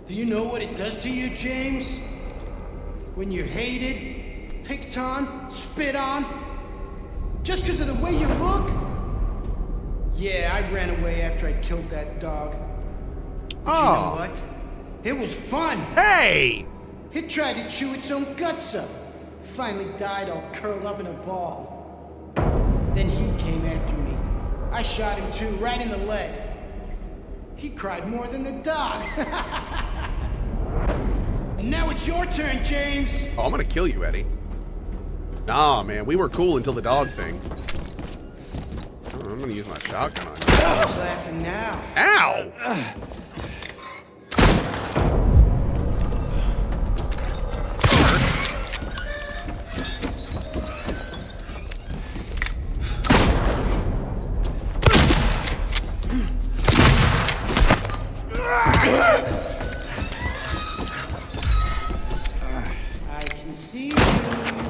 Do you know what it does to you, James? When you're hated, picked on, spit on, just because of the way you look? Yeah, I ran away after I killed that dog. But you know what? It was fun. Hey! It tried to chew its own guts up. Finally died all curled up in a ball. Then he came after me. I shot him too, right in the leg. He cried more than the dog. And now it's your turn, James. Oh, I'm gonna kill you, Eddie. Nah, man, we were cool until the dog thing. Oh, I'm gonna use my shotgun on you. Who's laughing now? Ow! I can see you.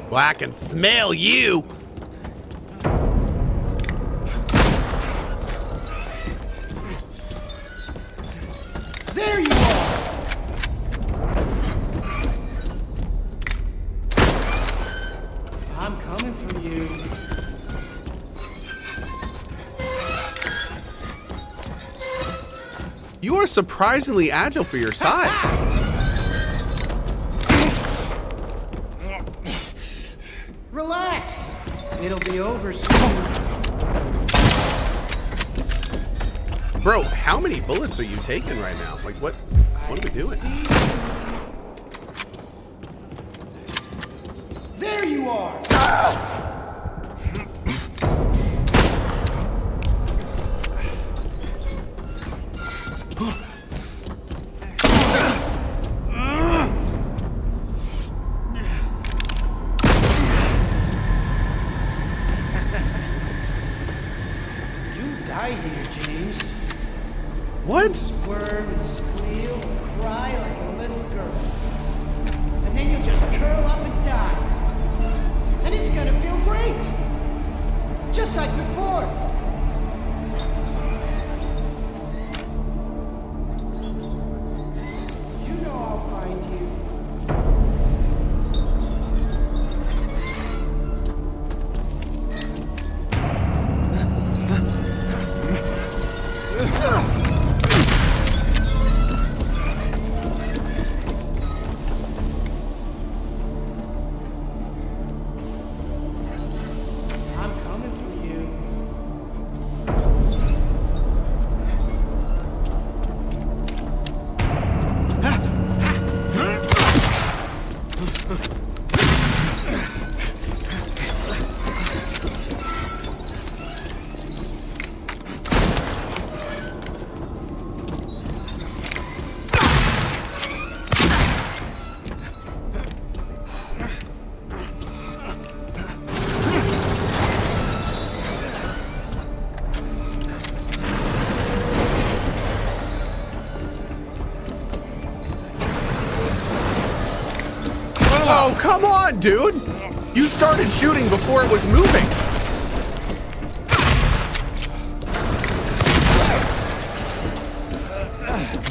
Well, I can smell you. There you are. I'm coming for you. You are surprisingly agile for your size. Relax. It'll be over soon. Bro, how many bullets are you taking right now? Like, what are we doing? There you are. You'll die here, James. What? Squirm and squeal and cry like a little girl. And then you'll just curl up and die. And it's gonna feel great. Just like before. You know I'll find you. I'm coming for you. Oh, come on, dude! You started shooting before it was moving.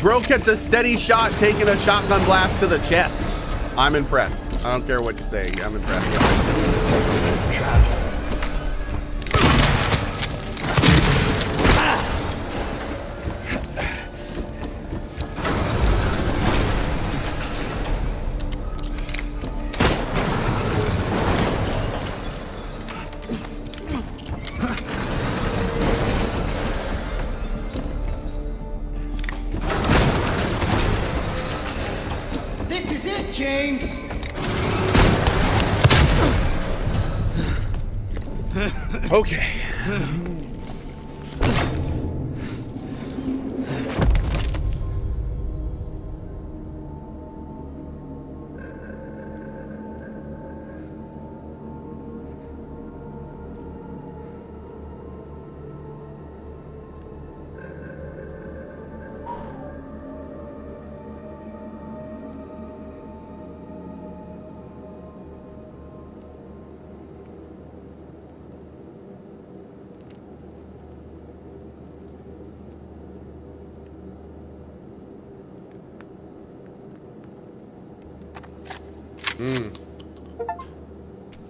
Bro kept a steady shot, taking a shotgun blast to the chest. I'm impressed. I don't care what you say. I'm impressed. This is it, James. Okay.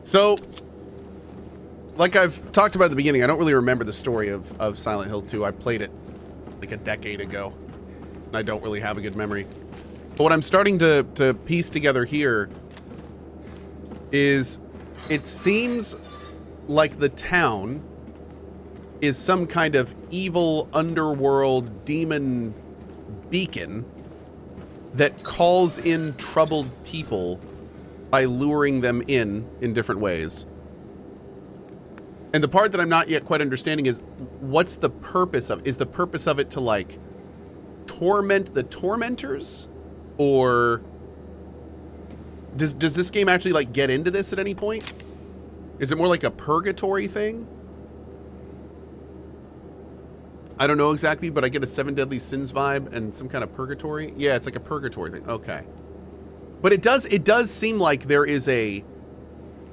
So, like I've talked about at the beginning, I don't really remember the story of Silent Hill 2. I played it like a decade ago, and I don't really have a good memory. But what I'm starting to piece together here is it seems like the town is some kind of evil underworld demon beacon that calls in troubled people by luring them in different ways. And the part that I'm not yet quite understanding is what's the purpose of? Is the purpose of it to like torment the tormentors? Or does this game actually like get into this at any point? Is it more like a purgatory thing? I don't know exactly, but I get a 7 Deadly Sins vibe and some kind of purgatory. Yeah, it's like a purgatory thing. Okay. But it does seem like there is a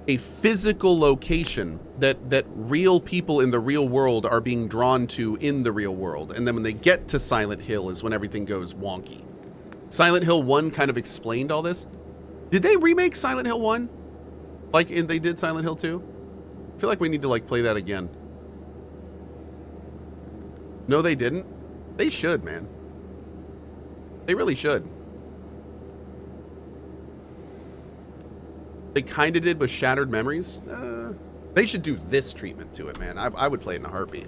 physical location that real people in the real world are being drawn to in the real world. And then when they get to Silent Hill is when everything goes wonky. Silent Hill 1 kind of explained all this. Did they remake Silent Hill 1? Like they did Silent Hill 2? I feel like we need to like play that again. No, they didn't. They should, man. They really should. They kind of did with Shattered Memories. They should do this treatment to it, man. I would play it in a heartbeat.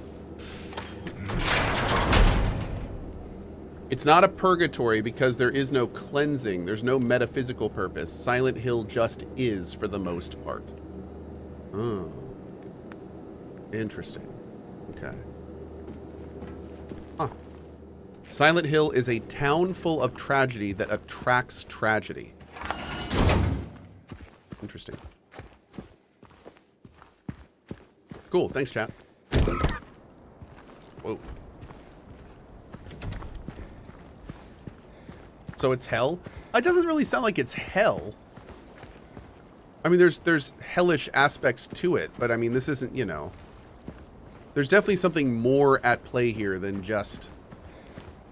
It's not a purgatory because there is no cleansing. There's no metaphysical purpose. Silent Hill just is for the most part. Oh. Interesting. Okay. Huh. Silent Hill is a town full of tragedy that attracts tragedy. Interesting. Cool. Thanks, chat. Whoa. So it's hell? It doesn't really sound like it's hell. I mean, there's hellish aspects to it, but I mean, this isn't, you know. There's definitely something more at play here than just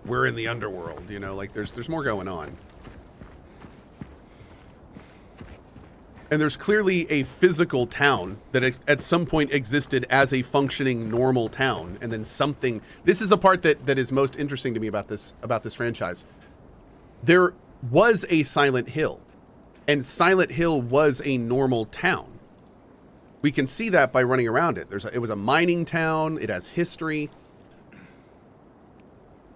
we're in the underworld, you know, like there's more going on. And there's clearly a physical town that at some point existed as a functioning normal town, and then something. This is the part that is most interesting to me about this franchise. There was a Silent Hill, and Silent Hill was a normal town. We can see that by running around it. It was a mining town. It has history.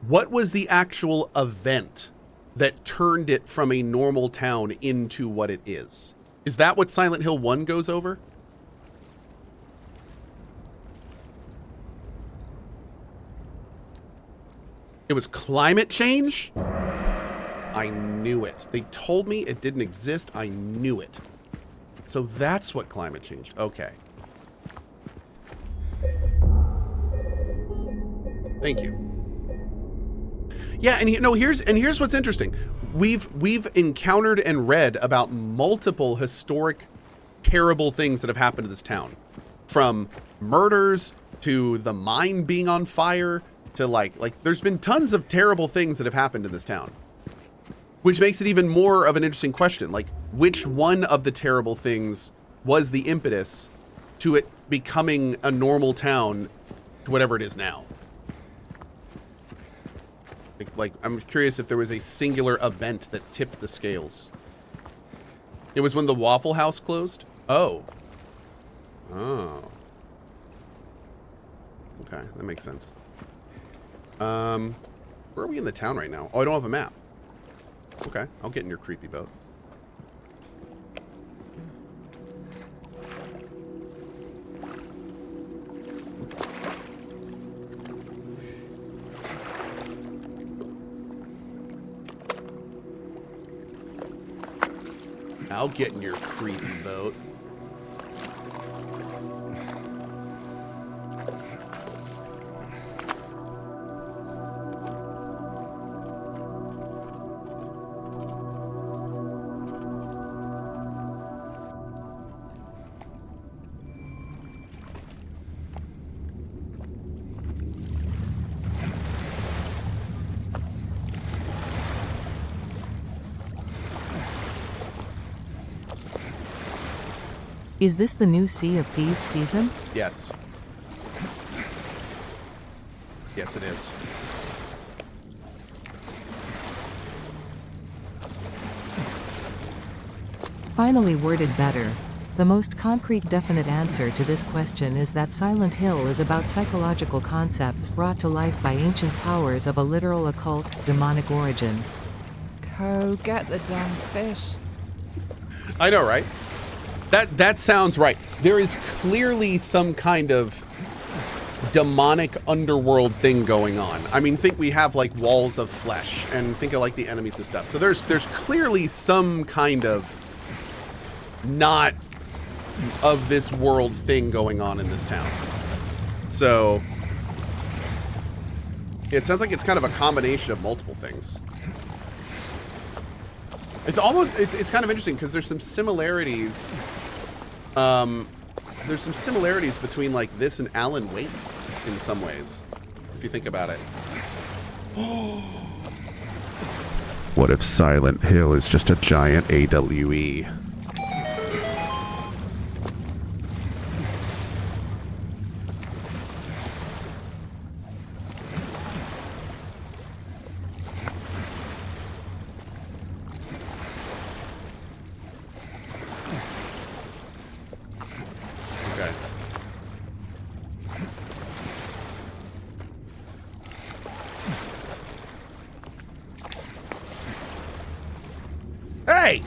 What was the actual event that turned it from a normal town into what it is? Is that what Silent Hill 1 goes over? It was climate change? I knew it. They told me it didn't exist. I knew it. So that's what climate change. Okay. Thank you. Yeah, and here's what's interesting. We've encountered and read about multiple historic terrible things that have happened to this town. From murders to the mine being on fire to like there's been tons of terrible things that have happened in this town. Which makes it even more of an interesting question. Like, which one of the terrible things was the impetus to it becoming a normal town to whatever it is now? Like, I'm curious if there was a singular event that tipped the scales. It was when the Waffle House closed? Oh. Oh. Okay, that makes sense. Where are we in the town right now? Oh, I don't have a map. Okay, I'll get in your creepy boat. I'll get in your creepy boat. Is this the new Sea of Thieves season? Yes. Yes, it is. Finally worded better. The most concrete definite answer to this question is that Silent Hill is about psychological concepts brought to life by ancient powers of a literal occult, demonic origin. Cohh, get the damn fish. I know, right? That sounds right. There is clearly some kind of demonic underworld thing going on. I mean, think we have like walls of flesh, and think of like the enemies and stuff. So there's clearly some kind of not of this world thing going on in this town. So it sounds like it's kind of a combination of multiple things. It's almost, it's kind of interesting because there's some similarities. There's some similarities between like this and Alan Wake in some ways, if you think about it. What if Silent Hill is just a giant AWE? Hey!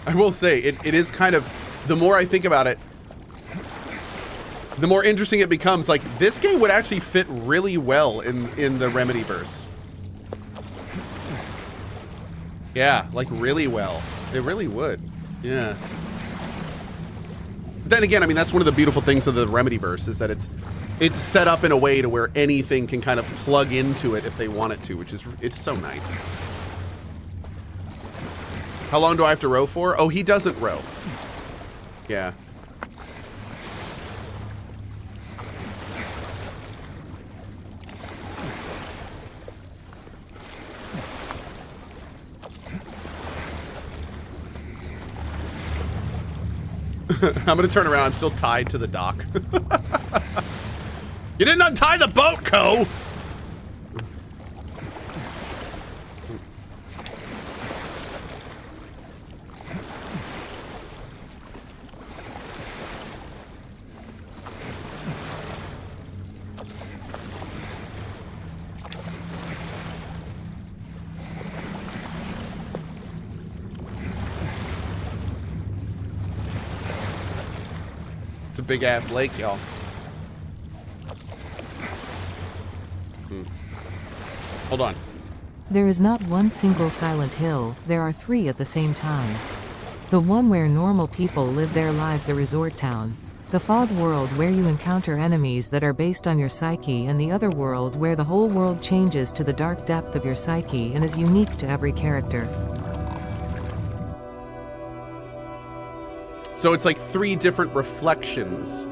I will say, it is kind of, the more I think about it, the more interesting it becomes. Like, this game would actually fit really well in the Remedyverse. Yeah, like really well. It really would. Yeah. Then again, I mean, that's one of the beautiful things of the Remedyverse is that it's set up in a way to where anything can kind of plug into it if they want it to, which is, it's so nice. How long do I have to row for? Oh, he doesn't row. Yeah. I'm gonna turn around. I'm still tied to the dock. You didn't untie the boat, Cohh! It's a big ass lake, y'all. Hold on. There is not one single Silent Hill, there are three at the same time. The one where normal people live their lives, a resort town. The fog world where you encounter enemies that are based on your psyche, and the other world where the whole world changes to the dark depth of your psyche and is unique to every character. So it's like three different reflections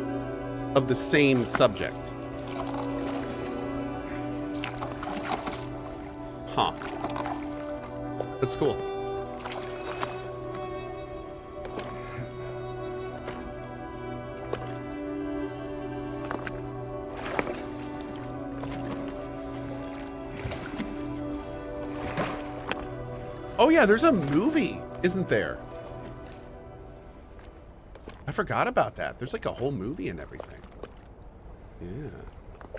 of the same subject. Huh. That's cool. Oh yeah, there's a movie, isn't there? I forgot about that. There's like a whole movie and everything. Yeah.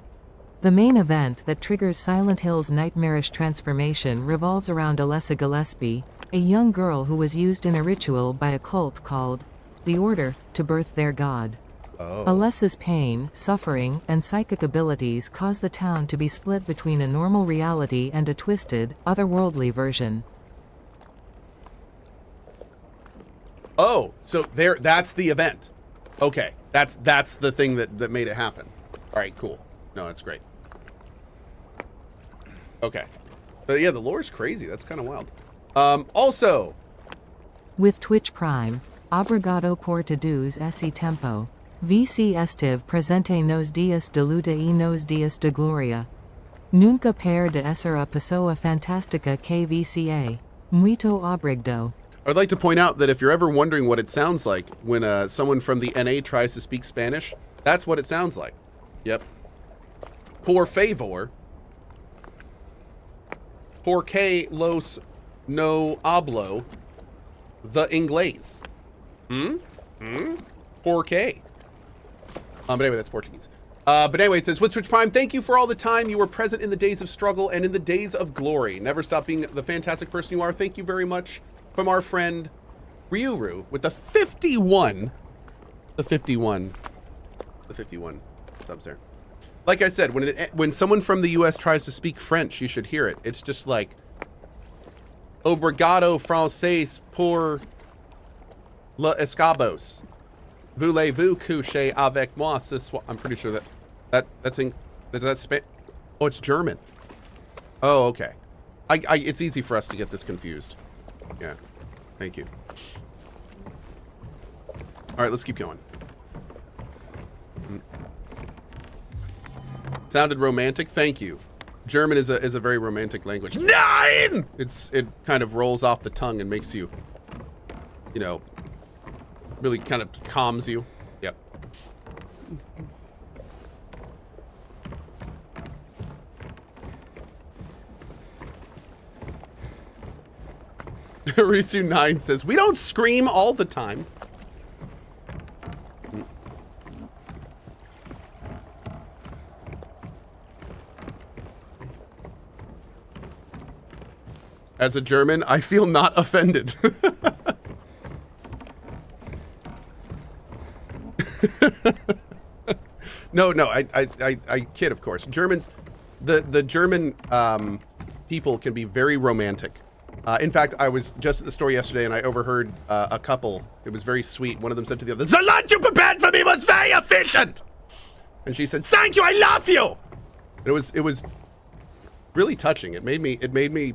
The main event that triggers Silent Hill's nightmarish transformation revolves around Alessa Gillespie, a young girl who was used in a ritual by a cult called the Order to birth their god. Oh. Alessa's pain, suffering, and psychic abilities cause the town to be split between a normal reality and a twisted, otherworldly version. Oh, so that's the event. Okay. That's the thing that made it happen. All right, cool. No, that's great. Okay. But yeah, the lore's crazy. That's kind of wild. Also, With Twitch Prime, Obrigado por todos esse tempo. VC estive presente nos dias de luta y nos dias de gloria. Nunca per de essera pessoa fantástica que VCA. Muito obrigado. I'd like to point out that if you're ever wondering what it sounds like when someone from the NA tries to speak Spanish, that's what it sounds like. Yep. Por favor. Porque los no hablo the inglés. Porque. But anyway, that's Portuguese. But anyway, it says, with Twitch Prime, thank you for all the time you were present in the days of struggle and in the days of glory. Never stop being the fantastic person you are. Thank you very much. From our friend Ryuru with the 51 subs there. Like I said, when someone from the US tries to speak French, you should hear it. It's just like Obrigado français pour le escabos. Voulez-vous coucher avec moi ce soir? I'm pretty sure that's Spanish. Oh, it's German. Oh, okay. It's easy for us to get this confused. Yeah. Thank you. All right, let's keep going. Sounded romantic. Thank you. German is a very romantic language. Nine! It kind of rolls off the tongue and makes you, you know, really kind of calms you. Yep. Risu9 says, we don't scream all the time. As a German, I feel not offended. No, I kid, of course. Germans, the German people can be very romantic. In fact, I was just at the store yesterday and I overheard a couple. It was very sweet. One of them said to the other, "The lunch you prepared for me was very efficient." And she said, "Thank you, I love you." And it was really touching. It made me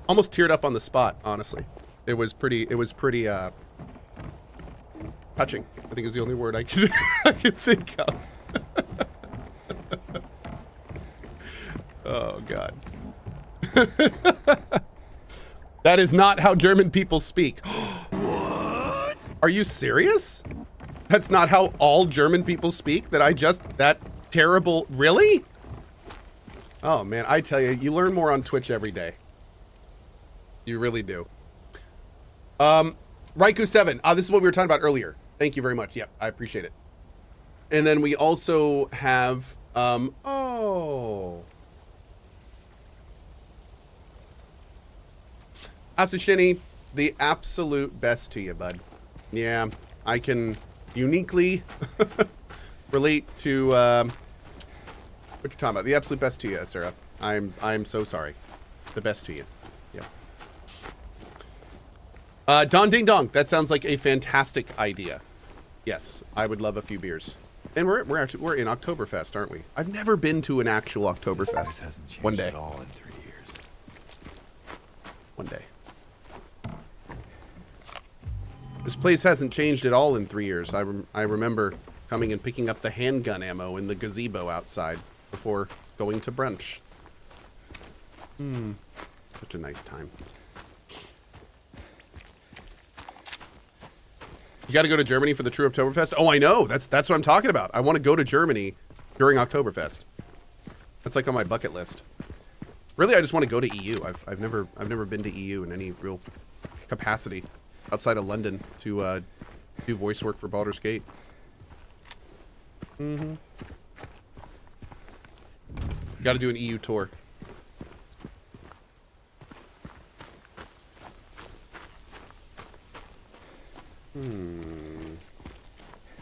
almost teared up on the spot, honestly. It was pretty touching, I think is the only word I can think of. Oh, God. That is not how German people speak. What? Are you serious? That's not how all German people speak? That terrible, really? Oh, man, I tell you, you learn more on Twitch every day. You really do. Raiku7. This is what we were talking about earlier. Thank you very much. Yep, I appreciate it. And then we also have, Asushini, the absolute best to you, bud. Yeah, I can uniquely relate to, what you're talking about. The absolute best to you, Sarah. I'm so sorry. The best to you. Don Ding Dong. That sounds like a fantastic idea. Yes, I would love a few beers. And we're in Oktoberfest, aren't we? I've never been to an actual Oktoberfest. Hasn't changed One day. at all in 3 years. One day. This place hasn't changed at all in 3 years. I remember coming and picking up the handgun ammo in the gazebo outside before going to brunch. Such a nice time. You got to go to Germany for the true Oktoberfest? Oh, I know. That's what I'm talking about. I want to go to Germany during Oktoberfest. That's like on my bucket list. Really, I just want to go to EU. I've never been to EU in any real capacity outside of London to do voice work for Baldur's Gate. Got to do an EU tour.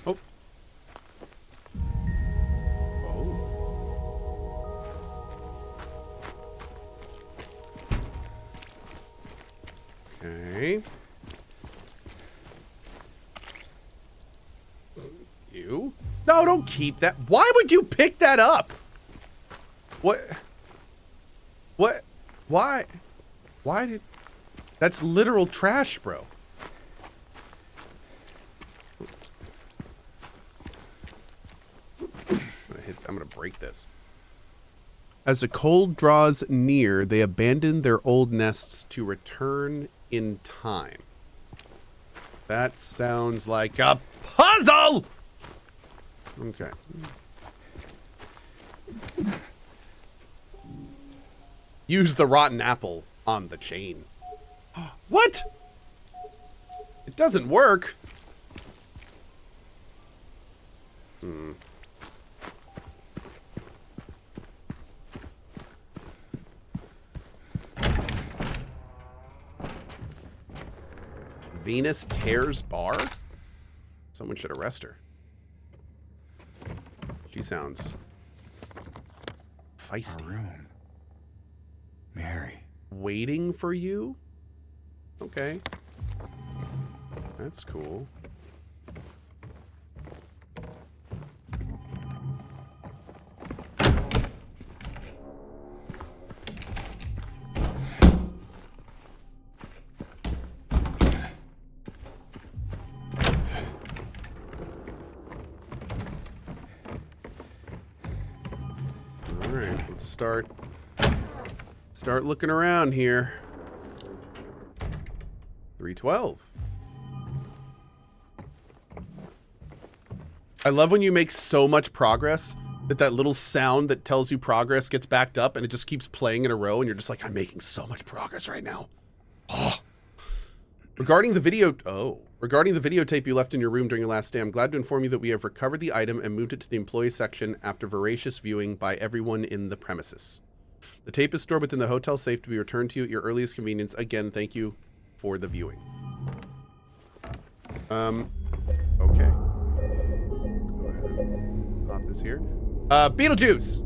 Oh. Okay. You? No, don't keep that. Why would you pick that up? What? Why? Why did... That's literal trash, bro. I'm gonna break this. As the cold draws near, they abandon their old nests to return in time. That sounds like a puzzle! Okay. Use the rotten apple on the chain. What? It doesn't work. Venus tears bar? Someone should arrest her. She sounds feisty. Room. Mary. Waiting for you? Okay. That's cool. Alright, let's start looking around here. 312. I love when you make so much progress that little sound that tells you progress gets backed up and it just keeps playing in a row and you're just like, I'm making so much progress right now. Oh. Regarding the videotape you left in your room during your last day, I'm glad to inform you that we have recovered the item and moved it to the employee section after voracious viewing by everyone in the premises. The tape is stored within the hotel safe to be returned to you at your earliest convenience. Again, thank you for the viewing. Okay. Go ahead and pop this here. Beetlejuice!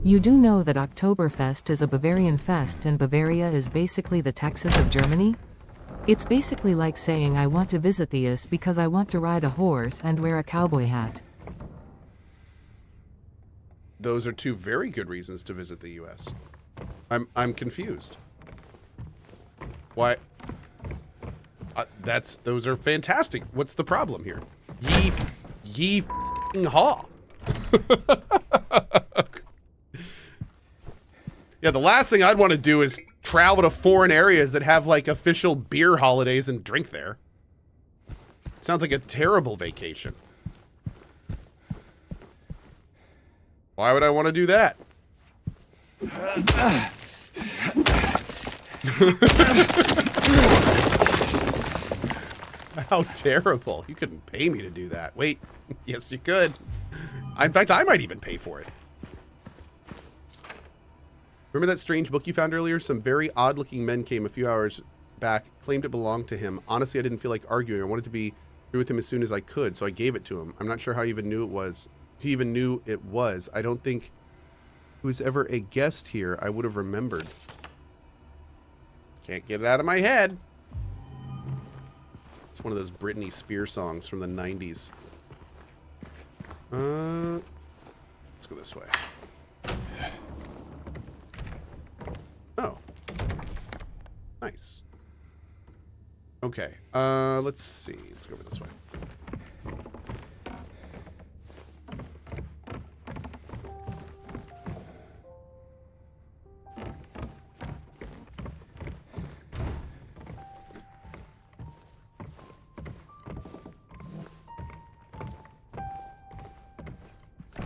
You do know that Oktoberfest is a Bavarian fest and Bavaria is basically the Texas of Germany? It's basically like saying I want to visit the US because I want to ride a horse and wear a cowboy hat. Those are two very good reasons to visit the US. I'm confused. Why? Those are fantastic. What's the problem here? Ye haw. Yeah, the last thing I'd want to do is travel to foreign areas that have like official beer holidays and drink there. Sounds like a terrible vacation. Why would I want to do that? How terrible. You couldn't pay me to do that. Wait. Yes, you could. In fact, I might even pay for it. Remember that strange book you found earlier? Some very odd-looking men came a few hours back, claimed it belonged to him. Honestly, I didn't feel like arguing. I wanted to be through with him as soon as I could, so I gave it to him. I'm not sure how he even knew it was. I don't think he was ever a guest here. I would have remembered. Can't get it out of my head. It's one of those Britney Spears songs from the 90s. Let's go this way. Oh. Nice. Okay. Let's see. Let's go over this way.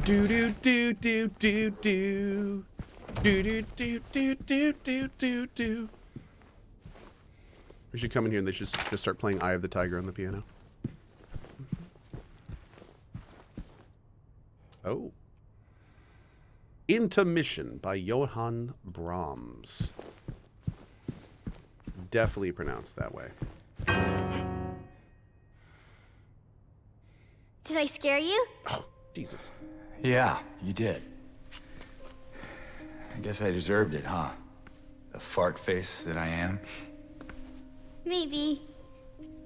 Do do do do do do do do do do do do do do. We should come in here and they should just start playing Eye of the Tiger on the piano. Oh. Intermission by Johann Brahms. Definitely pronounced that way. Did I scare you? Oh, Jesus. Yeah, you did. I guess I deserved it, huh? The fart face that I am. Maybe.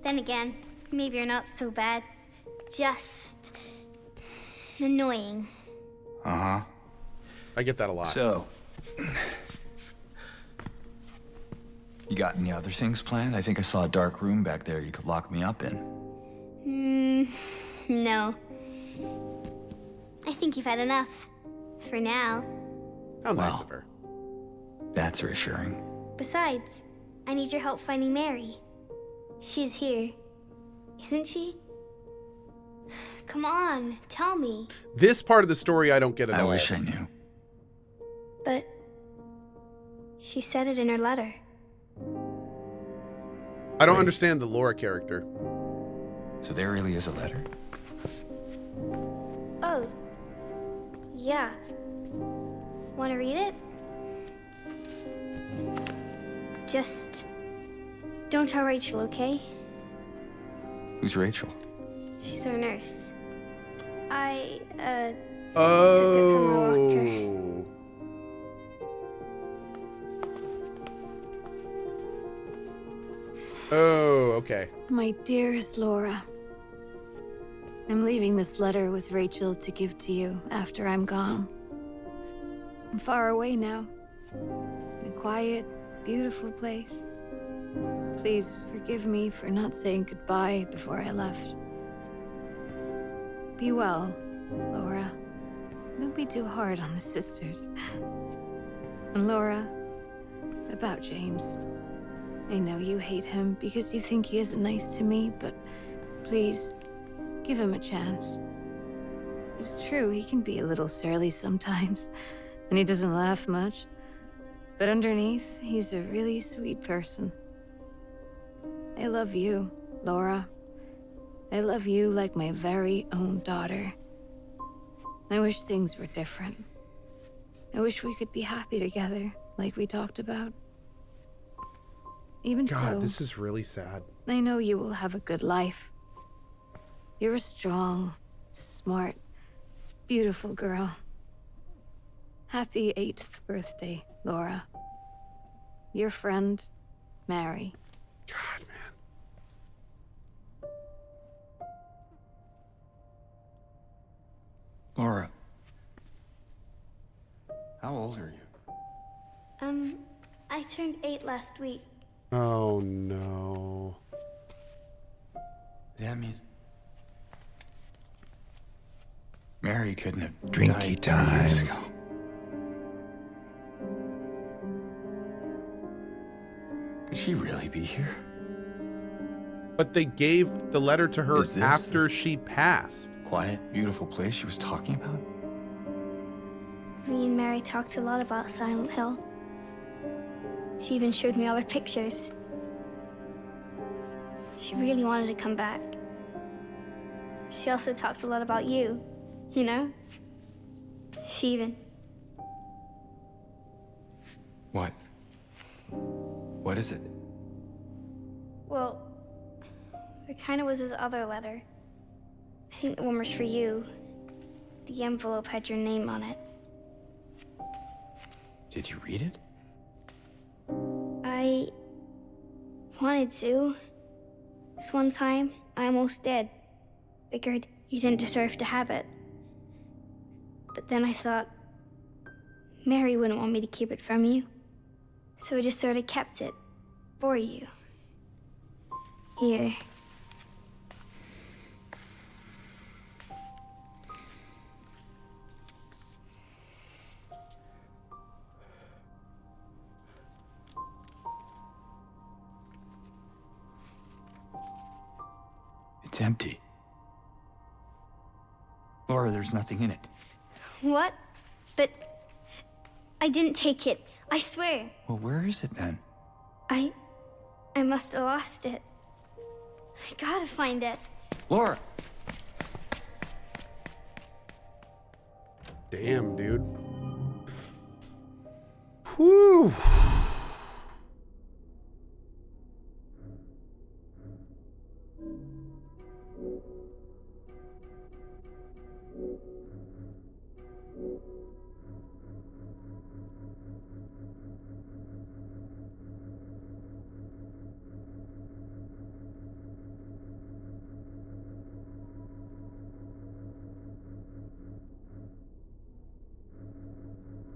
Then again, maybe you're not so bad. Just annoying. Uh-huh. I get that a lot. So, you got any other things planned? I think I saw a dark room back there you could lock me up in. No. I think you've had enough. For now. How nice Wow. of her. That's reassuring. Besides, I need your help finding Mary. She's here. Isn't she? Come on, tell me. This part of the story I don't get at I all. wish I knew. But she said it in her letter. I don't understand the Laura character. So there really is a letter? Oh. Yeah. Want to read it? Just don't tell Rachel, okay? Who's Rachel? She's our nurse. I, Oh. Oh, okay. My dearest Laura, I'm leaving this letter with Rachel to give to you after I'm gone. I'm far away now, in a quiet, beautiful place. Please forgive me for not saying goodbye before I left. Be well, Laura. Don't be too hard on the sisters. And Laura, about James. I know you hate him because you think he isn't nice to me, but please, give him a chance. It's true, he can be a little surly sometimes, and he doesn't laugh much. But underneath, he's a really sweet person. I love you, Laura. I love you like my very own daughter. I wish things were different. I wish we could be happy together, like we talked about. Even God, so, this is really sad. I know you will have a good life. You're a strong, smart, beautiful girl. Happy 8th birthday, Laura. Your friend, Mary. God, man. Laura. How old are you? I turned 8 last week. Oh, no. That means Mary couldn't have Drinky died 10 years time. ago. Could she really be here? But they gave the letter to her Is this after she passed. Quiet, beautiful place she was talking about? Me and Mary talked a lot about Silent Hill. She even showed me all her pictures. She really wanted to come back. She also talked a lot about you, you know? She even... What? What is it? Well, there kind of was this other letter. I think the one was for you. The envelope had your name on it. Did you read it? I wanted to. This one time, I almost did. Figured you didn't deserve to have it. But then I thought, Mary wouldn't want me to keep it from you. So I just sort of kept it for you. Here. It's empty. Laura, there's nothing in it. What? But I didn't take it. I swear. Well, where is it then? I must have lost it. I gotta find it. Laura! Damn, dude. Whew.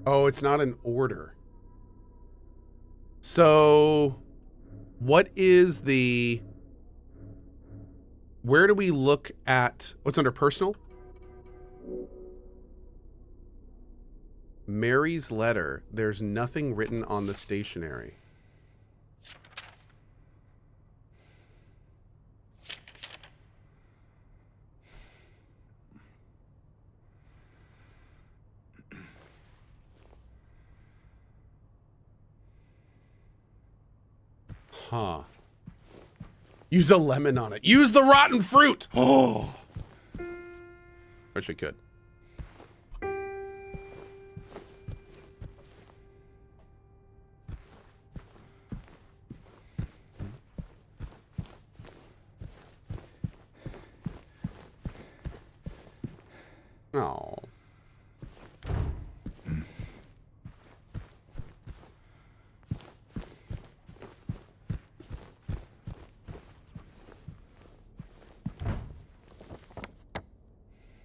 Oh, it's not an order. So, what is the... Where do we look at... What's under personal? Mary's letter. There's nothing written on the stationery. Huh. Use a lemon on it. Use the rotten fruit. Oh. Wish we could. Oh.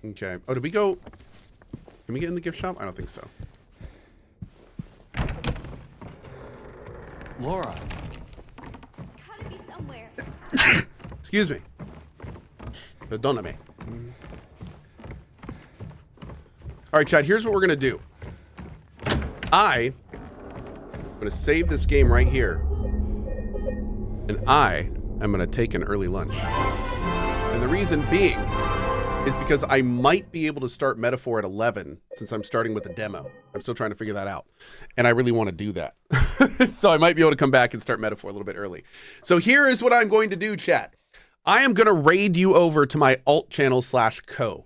Okay. Oh, did we go? Can we get in the gift shop? I don't think so. Laura. It's gotta be somewhere. Excuse me. Perdóname. All right, Chad, here's what we're going to do. I'm going to save this game right here. And I am going to take an early lunch. And the reason being is because I might be able to start Metaphor at 11 since I'm starting with the demo. I'm still trying to figure that out. And I really want to do that. So I might be able to come back and start Metaphor a little bit early. So here is what I'm going to do, chat. I am going to raid you over to my alt channel /Cohh.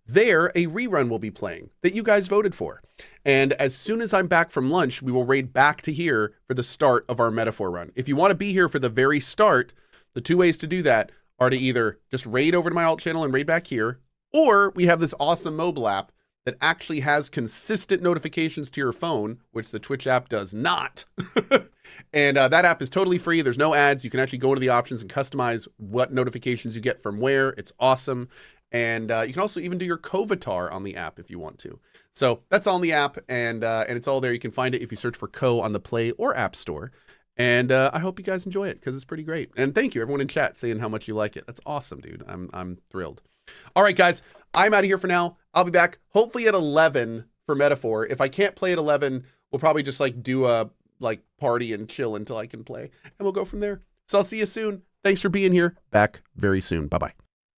There, a rerun will be playing that you guys voted for. And as soon as I'm back from lunch, we will raid back to here for the start of our Metaphor run. If you want to be here for the very start, the two ways to do that are to either just raid over to my alt channel and raid back here, or we have this awesome mobile app that actually has consistent notifications to your phone, which the Twitch app does not. And that app is totally free. There's no ads. You can actually go into the options and customize what notifications you get from where. It's awesome. And you can also even do your Cohhvatar on the app if you want to. So that's all in the app, and it's all there. You can find it if you search for Cohh on the Play or App Store. And I hope you guys enjoy it because it's pretty great. And thank you, everyone in chat, saying how much you like it. That's awesome, dude. I'm thrilled. All right, guys, I'm out of here for now. I'll be back hopefully at 11 for Metaphor. If I can't play at 11, we'll probably just like do a party and chill until I can play, and we'll go from there. So I'll see you soon. Thanks for being here. Back very soon. Bye-bye.